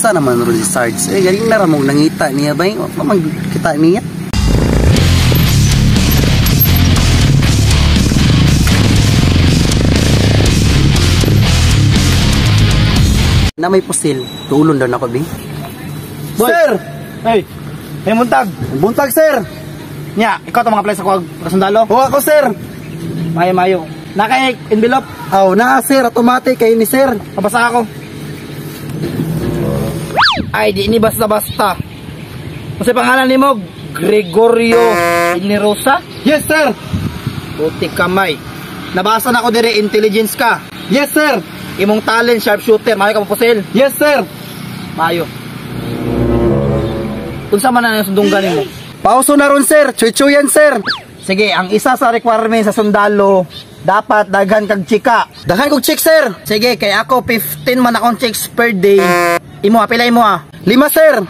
asa naman ro si Sarge. Galing na ramong nangita niya ba? Mamang kita niya. Na may pusil, tulon daw na ko, Bing. Sir! Hey! May buntag! Buntag, sir! Nya, ikaw itong mga place ako kasundalo? Oo ako, sir! Mayo. Naka-envelope? Oo, sir. Automatic kayo ni sir. Pabasa ako. Ay, di ini basta-basta. Kasi pangalan ni mo, Gregorio Inirosa? Yes, sir! Puti kamay. Nabasa na ko dire, intelligence ka. Yes, sir! Imong talent, sharpshooter, mayo ka mapusil. Yes, sir! Mayo. Unsa man na sundunggan mo? Pauso na ron, sir. Chuchuyan, sir. Sige, ang isa sa requirement sa sundalo, dapat daghan kag chika. Daghan kog check, sir. Sige, kay ako 15 man akong checks per day. Imo, apilay mo 5, sir.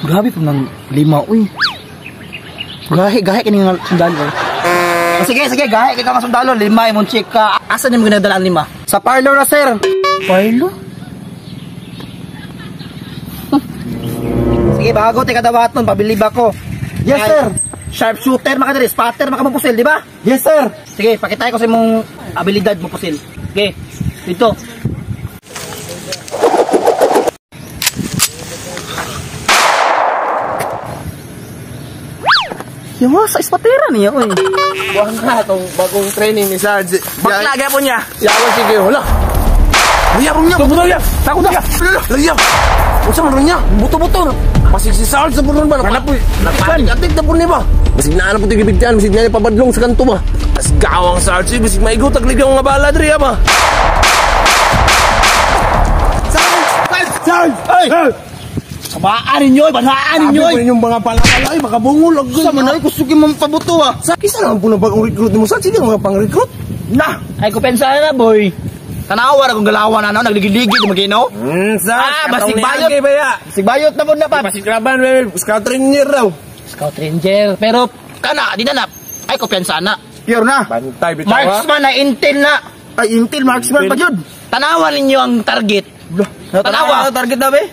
Grabe po ng 5, uy. Gahe kini nga sundalo. Sige, gahe kita nga sundalo, 5 imong chika. Asa nimo ginadalaan 5? Sa parlor na, sir. Parlo? Sige, bago tika dawaton, pabilib ako. Yes, Ay, sir. Sharpshooter makadiri, spotter makamupusil, di ba? Yes, sir. Sige, pakita ko sa imong abilidad mo pusil. Okay, dito. Yung sa ispatera niya, uy. Buwan ka itong bagong training ni Sarge. Bakla po niya. Yawan sige, wala. Layabong niya, buto niya. Takot niya. Layab. Unsa man ron niya? Buto-buto. Pasig si Sarge sa buron ba? Hanap po. Nagpatik-atik na po niya ba? Basig na alam po tigibigyan. Basig niya pabadlong sa kanto ba? As gawang Sarge. Basig maigot. Tagligang nga bala diri ba? Sarge! Ay! Sabaan ninyo, banhaan ninyo. Sabi po yung mga pala-pala ay makabungol. Sa manay, gusto mo pabuto ah. Kisa naman po na bagong recruit mo Sarge. Sige mga pang-recruit. Na! Ay, kupensa na boy. Tanawa na kung galawan na, nagligid-ligid, magino? Basig bayot. Basig bayot na po na pa. Basig laban, scout ranger raw. Scout ranger, pero kana, di na. Ay, kupensa na. Pure na. Bantay, bitaw. Marksman na intel na. Ay, intel marksman pa yun. Tanawa ninyo ang target. Tanawa. Target na, be?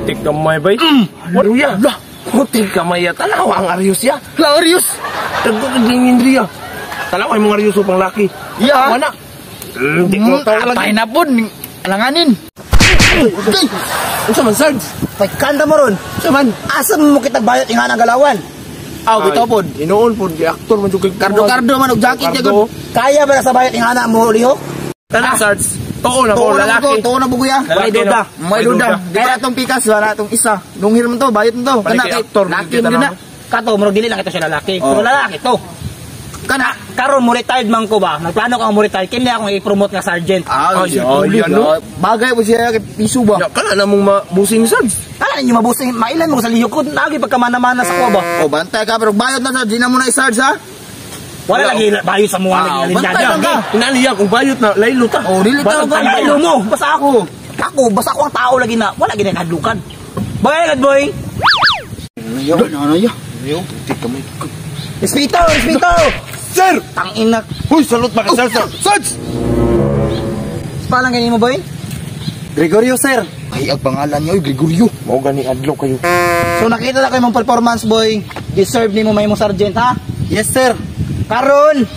Tik kamay, bay. Ano yan? Tik kamay ya. Talawa ang Arius ya. Arius. Tagdugin Indriya. Talawa yung mga Arius upang laki. Ya. Mana? Tik mo tao lagi. Patay na po. Alanganin. Unsa man, Sarge? Pay kanta mo ron. Saman? Asa mo kita bayot nga ng galawan? Aw, bitaw po. Inoon po. Di aktor man yung Kardo man og jacket Kardo. Kaya ba na sa bayot nga mo lihok? Tana, Sarge. Too na po, lalaki. Tuo na buguya. May duda. May duda. Kaya itong pikas, wala itong isa. Lunghir mo to, bayot mo to. Kana kay aktor, laki mo na. Kato, murag dili lang ito siya lalaki. Pero lalaki to. Kana, karon mo retired man ko ba? Nagplano ko ang mo retired. Kaya akong i-promote nga sergeant. Bagay po siya kay piso ba? Kana namong mabusing, Sarge. Kala ninyo mabusing, mailan mo sa lihok ko. Lagi pagkamana-mana sa kuwa ba? O, bantay ka, pero bayot na, sir. Di na mo na i-sarge, ha? Wala lagi bayot sa mga lagi. Bantay lang ka. Inaniya, kung bayot na, laylo ta. O, dili ta. Laylo mo, basta ako. Basta ako ang tao lagi na. Wala lagi na hadlukan. Bayad, boy. Ano yun? Respito! Sir! Tanginak. Huy, salute ba ka, Sir? Sarge! Palang ganyan mo, boy? Gregorio, sir. Ay, ang pangalan niya, Gregorio. Mau gani adlaw kayo. So nakita na kayo mong performance, boy. Deserve ni mo may mong sergeant, ha? Yes, sir. Karon,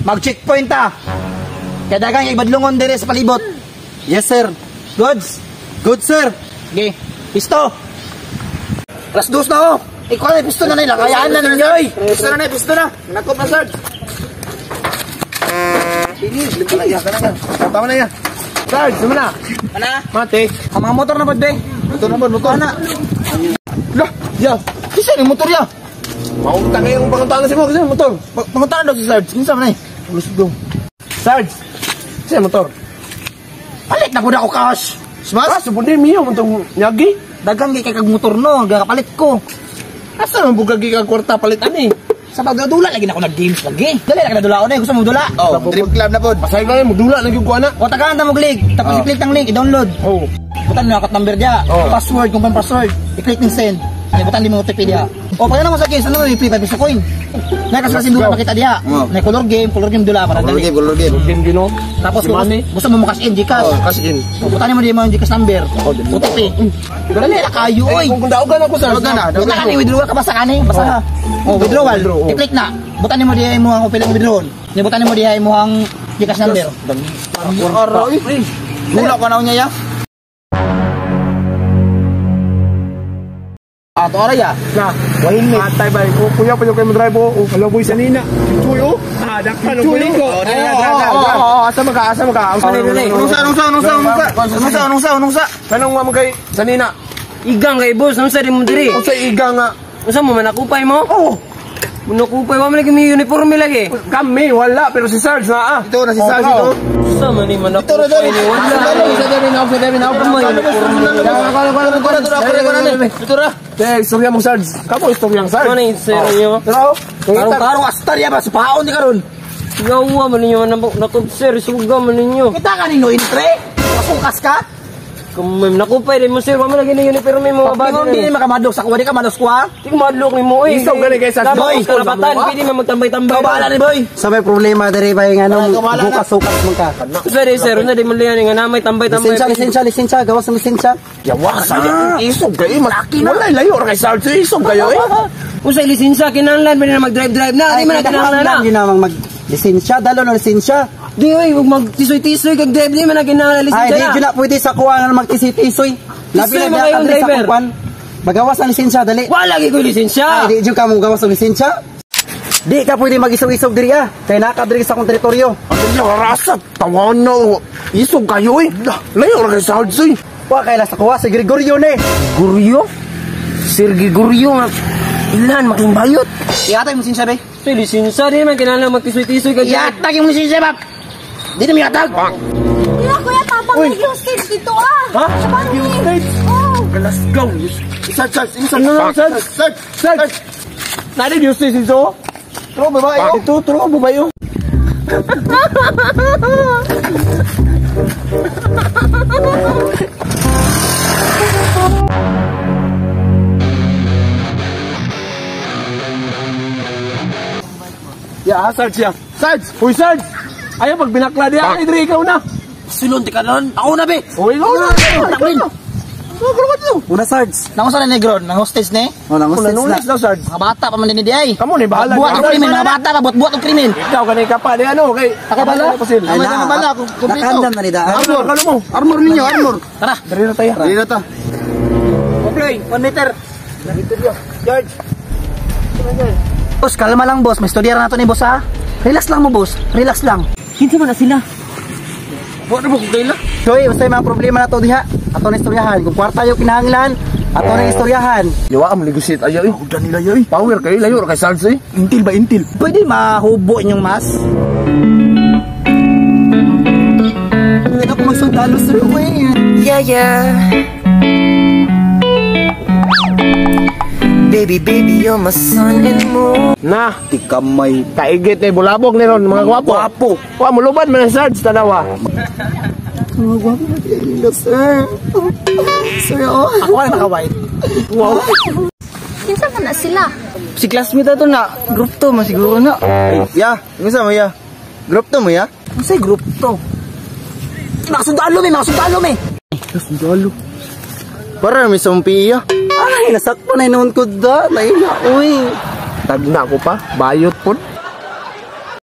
mag-checkpoint, ha? Kaya dagang ibadlungon dire sa palibot. Yes, sir. Goods? Good, sir. Okay. Pisto. Alas 2 na, oh. Ikaw na, pisto na nila. Kayaan na ninyo, eh. Pisto na. Nakop na, Sarge. Tama na yan. Sarge, naman na. Ano? Mate. Ang mga motor na ba, be? Motor na. Lah, ya. Kisa yung motor ya? Maunta kayo kung panguntaan na si mo. Kasi motor. Panguntaan daw si Sarge. Kinsa man, eh? Ulos do. Sarge. Kasi motor. Palit na po na ako, cash. Smas? Subunin miyo mo itong nyagi. Dagang kay kag motor no, gakapalit ko. Asa naman bugagi kang kwarta palitan eh. Sa pagdula lagi na ako nag-games lagi. Dali lagi na dula na, gusto mo dula? Oh, Dream Club na po. Pasay lang mo dula lagi ko ana. O tagaan ta mo click, tapos i-click tang link, i-download. Oh. Butan mo akat number dia. Password, kung pan password, i-click ning send. Ano butan di mo OTP dia. O pag na mo sa games, ano i-free 5 piso coin. Nay kasi dula makita diha. Nay color game dula para dali. Color game. Game gino. Tapos gusto mo cash in Gcash. Oh, cash in. Putanin mo di mo yung Gcash number. OTP. Dali na kayo oy. Kung daogan ako sa Buta ka ni withdrawal ka basa kani, basa ha. Oh, withdrawal. I-click na. Butanin mo diha mo ang pilang withdraw. Ni butanin mo diha mo ang Gcash number. Aray. Gula ko na unya ya. Ato ara ya. Na, wahin mi. Atay ba ko kuya pa yung kay drive oh. Hello boy sanina. Chuy oh. Dakhan ng buling ko. Asa maka. Anong sa? Kanang mo kay sanina. Igang kay boss, ano sa rin mo diri? Unsa iga nga? Ano sa mo, manakupay mo? Oh, Manakupay mo, may uniforme lagi. kami wala pero si Sarge na ah. Ito na si Sarge ito. Sa man ni manakupay ni wala. Ito ra. Istorya mo Sarge. Kamu istorya Sarge. Ano yung sir niyo? Pero Karong astarya ba sa paon di karon. Gawa man ninyo, nakubser, suga man ninyo. Kita ka nino intre. Masukas ka. Kung may nakupay din mo sir, wala lagi na uniforme mo. Pagkakon di makamadok sa kuwa di ka mados kuha. Hindi ko madlok ni mo eh. Isaw gani kay Sarge. Boy, karapatan, pwede man magtambay-tambay. Bahala ni boy. Sa may problema diri ba yung ano, bukas-sukas mo ka. Sorry sir, na di mo liyan nga na may tambay-tambay. Lisensya, gawas ng lisensya. Yawa sa isog kayo malaki na. Wala layo ra kay Sarge isog kayo eh. Kung sa lisensya, kinahanglan mo na mag-drive-drive na. Di man na kinahanglan na. Hindi namang mag-lisensya, dalo ng lisensya. Di oy, huwag magtisoy-tisoy kag drive di man na kinahanglan Ay, lisensya di na. na pwede sa kuha nga magtisi-tisoy. Labi Tisoy na mo diya kayong kadri sa driver. kupan. Magawas ng lisensya, dali. Wala lagi ko lisensya. Ay, di dyan ka mong gawas ng lisensya. Di ka pwede mag-isog-isog diri ah. Kaya nakadiri sa akong teritoryo. Ano rasat tawon no. Isog kayo eh. Layo ra kay Sarge eh. Wa kaya sa kuha si Gregorio ni. Guryo? Sir Guryo nga. Ilan making bayot. Iyatay mo sinsya be. Sa lisensya di man kinahanglan magtisoy-tisoy kag Iyatag yung sinsya bab. Di na miyatag. Kuya, tapang may yung stage dito ah. Ha? Yung stage? Oh. Let's go. Sarge. Sarge. Nadi yung stage ito? Tro babae. Ito, turo mo ba yun? Sarge ya. Sarge! Uy, Sarge! Ayaw, pag binakla diya, Idri, ikaw na. Silon di ka nun. Ako na be. Uy, ikaw na. Taklin. Una Sarge. Nangusa na negron, nang hostage ni. O nang hostage na. Nanulis daw, Sarge. Mga bata pa man din di ay. Kamu ni bahala. Buat ang krimen, mga bata pa buat ang krimen. Ikaw, kanay ka pa. Di ano, kay... Nakabala? Pasil. Ay, nakabala ako. Kumpleto. Nakandam na ni daan. Armor, kalo mo. Armor ninyo, armor. Tara. Dari na tayo. Dito to. Okay, 1 meter. George. Boss, kalma lang boss. May storya na to ni boss ha. Relax lang mo boss. Relax lang. Kinsa man na sila? Buat mo kung kaila. Joy, basta yung mga problema na to diha. Ato na istoryahan. Kung kwarta yung kinahanglan, ato na istoryahan. Yawa, maligosit ayaw eh. Udan nila yaw eh. Power kayo, layo ra kay Sarge eh. Intil ba intil? Pwede mahubo inyong mas. Hindi ako magsundalo sir. Yeah. Baby, you're my sun and moon. Na, Di kamay. kaigit eh, bulabog ni ron, mga gwapo. Gwapo. Wa mo lubad man ang Sarge, tanawa. Sir. Sir, oh. Ako ay naka-white. Wow. Kinsa man na sila? Si classmate ato na, group to man siguro na. Ya, isa mo ya. Group to mo ya. Ano sa'y group to? Makasundalo me. Para may sumpi ya. Ay, nasakpan na noon ko da. Naina, uy. Tagna ko pa, bayot po.